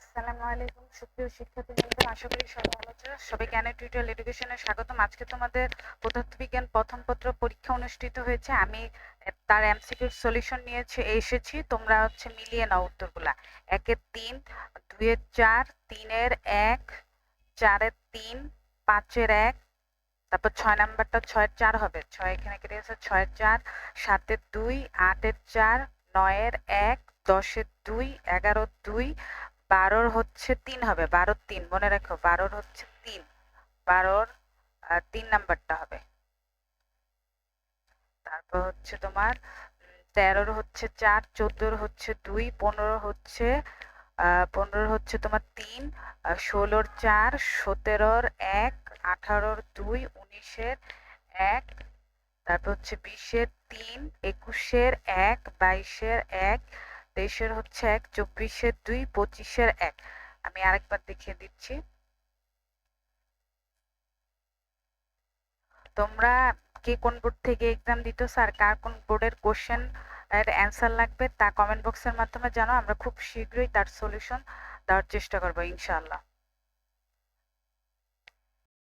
আসসালামু আলাইকুম সুপ্রিয় শিক্ষার্থীবৃন্দ, আশা করি সবাই ভালো আছো। সবাইকে জ্ঞানের টিউটোরিয়াল এডুকেশনে স্বাগতম। আজকে তোমাদের পদার্থবিজ্ঞান প্রথম পত্র পরীক্ষা অনুষ্ঠিত হয়েছে। আমি তার এমসিকিউ সলিউশন নিয়ে এসেছি। তোমরা মিলিয়ে নাও উত্তরগুলা। 1-এর 3, 2-এর 4, 3-এর 1, 4-এর 3, 5-এর 1, তারপর 6 নাম্বারটা 6-এর 4 হবে। 6 এখানে কেটে গেছে, 6-এর 4, 7-এর 2, 8-এর 4, 9-এর 1, 10-এর 2, 11-এর 2, 12-র 3 হবে। 12-র 3 মনে রাখো, 12-র 3, 12-র 3 নাম্বারটা হবে। তারপর তোমার 13-র 4, 14-র 2, 15-র তোমার 3, 16-র 4, 17-র 1, 18-র 2, 19-এর 1, তারপর 20-এর 3, 21-এর 1, 22-এর 1, 23-এর 1, 24-এর 2, 25-এর 1। আমি আরেকবার দেখিয়ে দিচ্ছি। তোমরা কে কোন বোর্ড থেকে এক্সাম দিতো, স্যার কার কোন বোর্ডের কোশ্চেন এর অ্যান্সার লাগবে তা কমেন্ট বক্সের মাধ্যমে জানাও। আমরা খুব শীঘ্রই তার সলিউশন দেওয়ার চেষ্টা করবো ইনশাআল্লাহ।